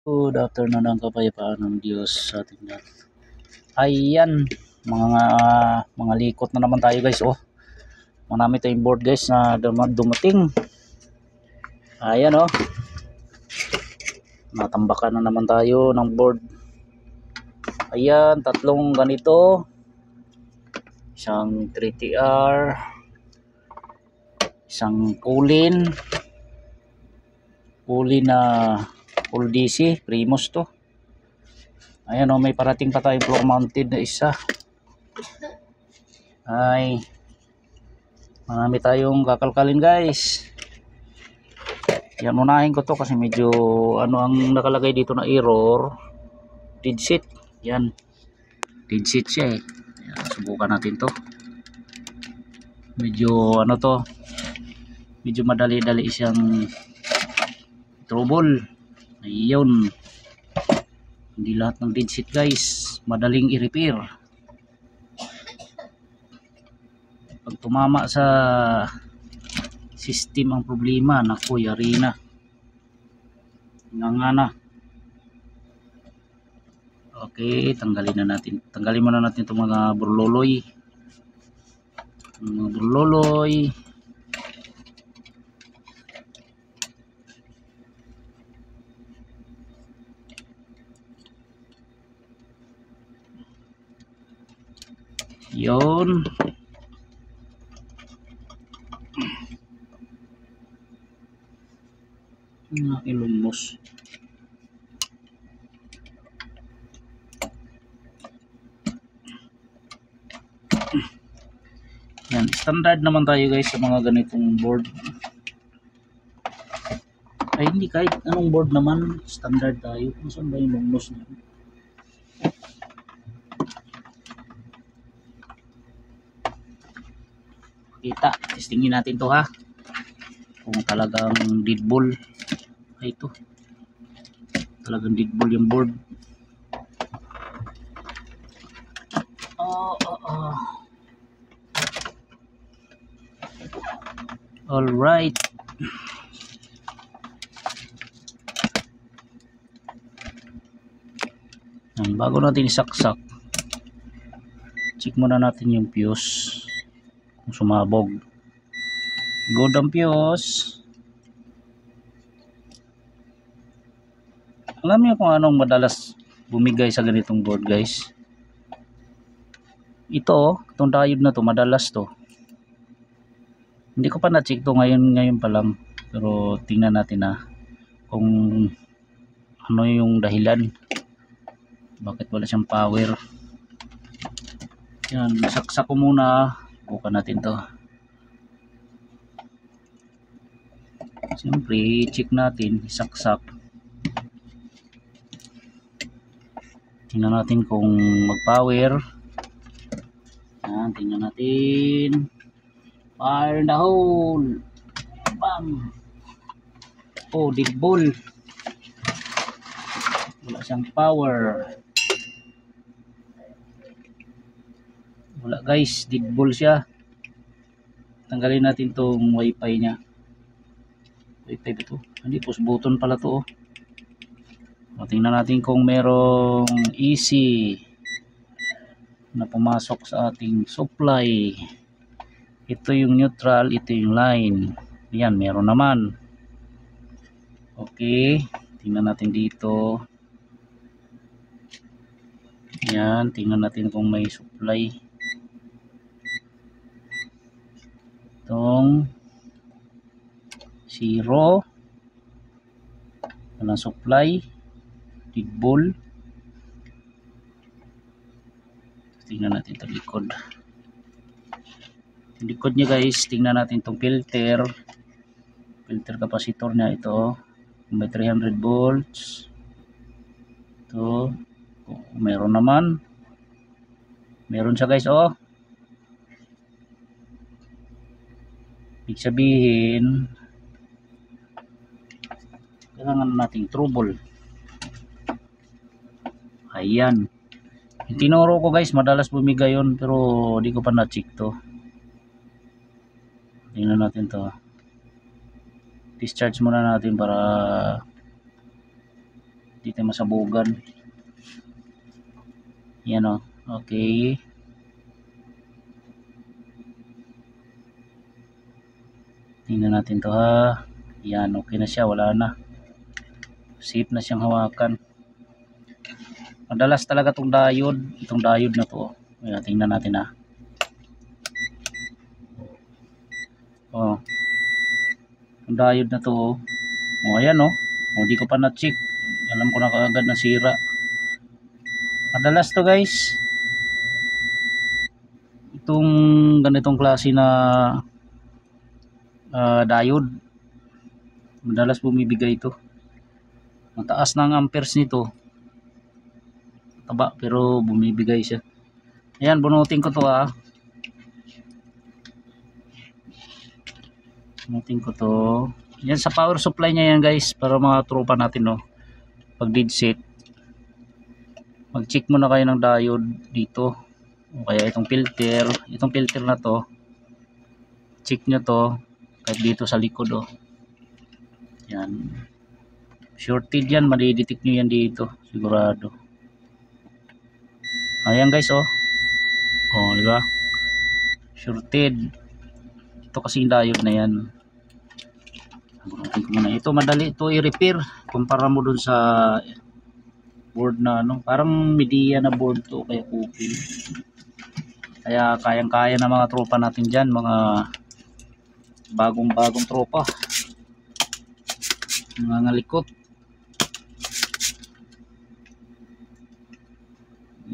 Good afternoon ang kapayapaan ng Diyos sa ating lahat. Ayan, mga likot na naman tayo guys. Oh, marami tayong board guys na dumating. Ayan oh, natambakan na naman tayo ng board. Ayan, tatlong ganito. Isang 3TR, isang Kulin na full DC, Primus to. Ayan oh, may parating pa tayong floor mounted na isa. Ay, marami tayong kakalkalin guys. Yan, unahin ko to kasi medyo ano ang nakalagay dito na error. Dead set. Yan, dead set siya eh. Yan, subukan natin to. Medyo ano to, medyo madali-dali siyang trouble. Ayun, hindi lahat ng dead set guys madaling i-repair. Pag tumama sa system ang problema, naku, yari na. Na. Okay, tanggalin muna natin itong mga burloloy. Yun. Ilumos. Yan, standard naman tayo guys sa mga ganitong board. Ay, hindi, kahit anong board naman standard tayo. Saan ba yung lumos na? Kita, testingin natin to ha, kung talagang dead ball. Ay, ito talagang dead ball yung board. All right. Bago natin isaksak, check muna natin yung fuse kung sumabog. Good ang fuse. Alam niyo kung anong madalas bumigay sa ganitong board guys? Itong diode na to, madalas to. Hindi ko pa na-check to ngayon pa lang. Pero tingnan natin kung ano yung dahilan. Bakit wala siyang power. Yan, saksak ko muna. Bukan natin to. Siyempre, check natin, saksak. Tingnan natin kung mag-power. Yan, tingnan natin. Fire in the hole. Bam. Oh, dead ball. Wala siyang power. Wala guys, dead ball siya. Tanggalin natin tong wifi niya. Wifi ba ito? Hindi, push button pala to. Tingnan natin kung merong easy na pumasok sa ating supply. Ito yung neutral, ito yung line. Yan, meron naman. Okay, tingnan natin dito. Yan, tingnan natin kung may supply. Itong 0. Walang supply. Dead ball. Tingnan natin itong likod. Likod niya guys, tingnan natin itong filter capacitor niya. Ito may 300 volts. Ito meron naman, meron siya guys. Ibig sabihin kailangan nating trouble. Ayan, yung tinuro ko guys, madalas bumigay yun, pero di ko pa na-check to. Tingnan natin to. Discharge muna natin para Di tayo masabugan. Yan o. Okay. Tingnan natin to ha. Yan, okay na siya, wala na. Safe na siyang hawakan. Madalas talaga itong diode na to. Ayan, tingnan natin ha. Oh. Itong diode na to. Oh, ayan oh. Oh, di ko pa na-check. Alam ko na kaagad na sira. Madalas to guys. Itong ganitong klase na diode, madalas bumibigay ito. Mataas na ang amperes nito, taba, pero bumibigay siya. Ayan, bunutin ko to ha. Bunutin ko to. Yan sa power supply niya yan guys, para mga tropa natin no. Pag dead set, mag check muna kayo ng diode dito. O kaya itong filter na to, check nyo to kahit dito sa likod oh. Yan, shorted yan, madidetect nyo yan dito sigurado. Ayan guys oh. Oh, di ba? Shorted. Ito kasi yung diode na yan. Ito madali ito i-repair kumpara mo dun sa board na ano, parang media na board to, kaya okay. Kaya kayang-kaya na mga tropa natin dyan, mga bagong tropa, mga ngalikot.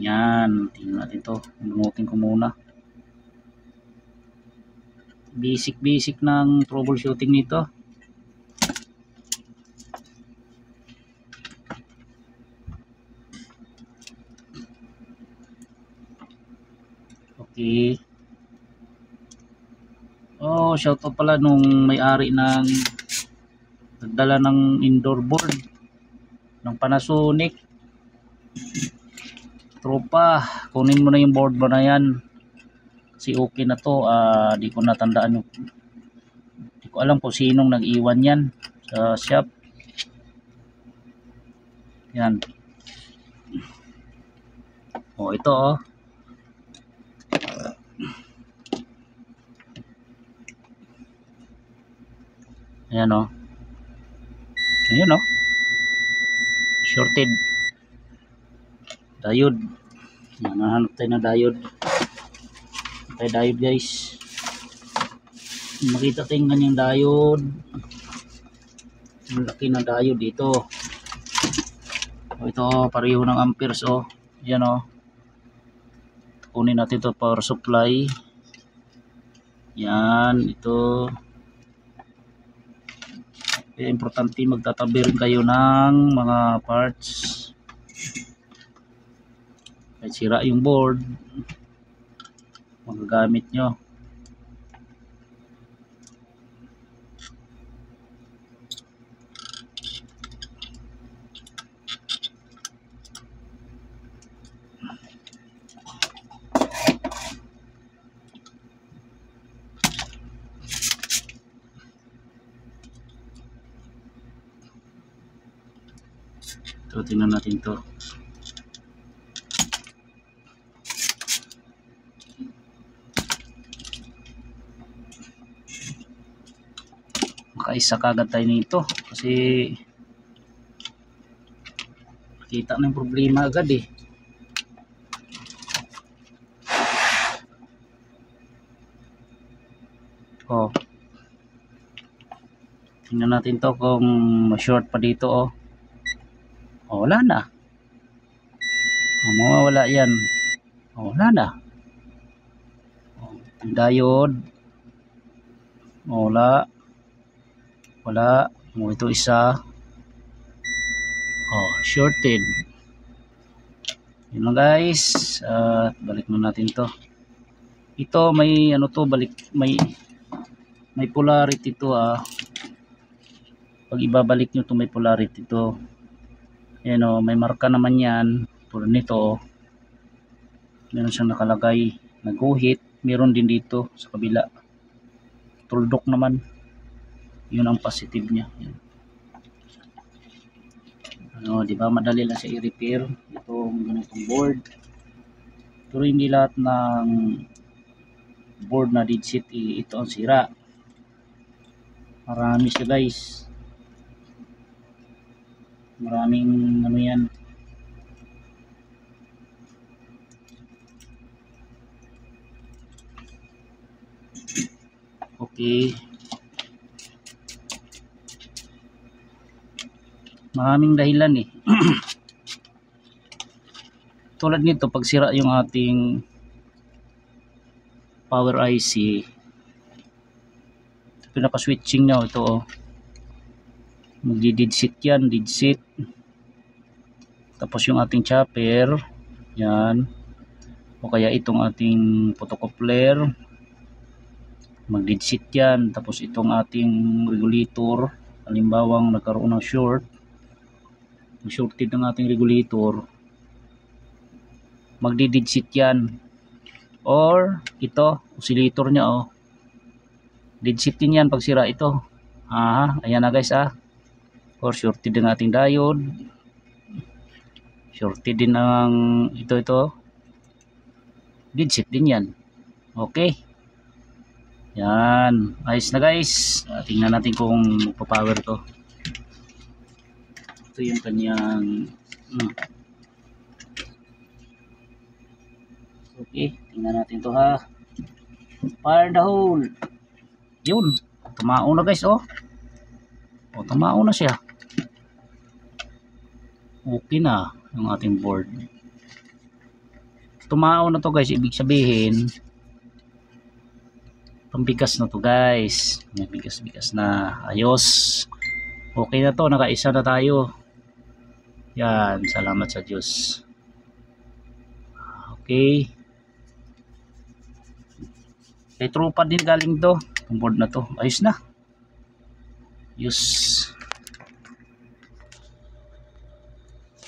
Yan, tingnan natin to. Bunutin ko muna. Basic ng troubleshooting nito. Okay. Oh, shoutout pala nung may-ari ng nagdala ng indoor board ng Panasonic. Tropa, kunin mo na yung board mo na yan. Kasi okay na to. Di ko natandaan yung, di ko alam kung sinong nag-iwan yan sa shop. Yan. Oh, ito oh. Ayan o. Ayan o. Shorted. Diode. Nahanap tayo na diode. Tayo diode guys. Makita tayo yung ganyang diode. Ang laki na diode dito. O ito pareho ng amperes o. Ayan o. Kunin natin ito power supply. Yan. Ito. Kaya importante magtatabi rin kayo ng mga parts. Kahit sira yung board, magagamit nyo. So, tingnan natin to. Makaisa kagad tayo nito kasi kita na yung problema agad eh. Oh. Tingnan natin to kung ma-short pa dito oh. Oh, wala na. Oh, mawawala yan. Oh, wala na. Oh, diode. Oh, wala. Wala. Oh, ito isa. Oh, shorted. Yun lang guys. Balik na natin to. Ito may ano to, may polarity to ah. Pag ibabalik nyo to may polarity to. Ayan o, may marka naman yan. Tulad nito, meron siyang nakalagay na guhit. Meron din dito sa kabila. Tuldok naman. Yun ang positive niya. Yan. Ano, di ba madali lang siya i-repair itong ganitong board. Pero hindi lahat ng board na digit ito ang sira. Marami siya guys. Maraming ano yan. Okay. Maraming dahilan eh. Tulad nito, pag sira yung ating power IC, pinaka-switching nyo, ito oh. Magdi-digit yan, digit. Tapos yung ating chopper, yan. O kaya itong ating photocoupler, mag-digit yan. Tapos itong ating regulator, halimbawang nagkaroon ng shorted ng ating regulator, magdi-digit yan. Or ito, oscillator nya oh, digit din yan pag sira ito. Ayan na guys or shorted din ating diode, shorted din ang ito digit din yan. Okay, yan, ayos na guys. Tingnan natin kung magpa-power to. Ito yung kanyang okay, tingnan natin to ha. Fire the hole. Yun, tumao na guys oh. O, tumao na siya. Okay na yung ating board. Tumao na to guys, ibig sabihin pambigas na to guys. May bigas na. Ayos. Okay na to, nakaisa na tayo. Yan, salamat sa Diyos. Okay. Kay tropa din galing to. Ang board na to. Ayos na. Yes.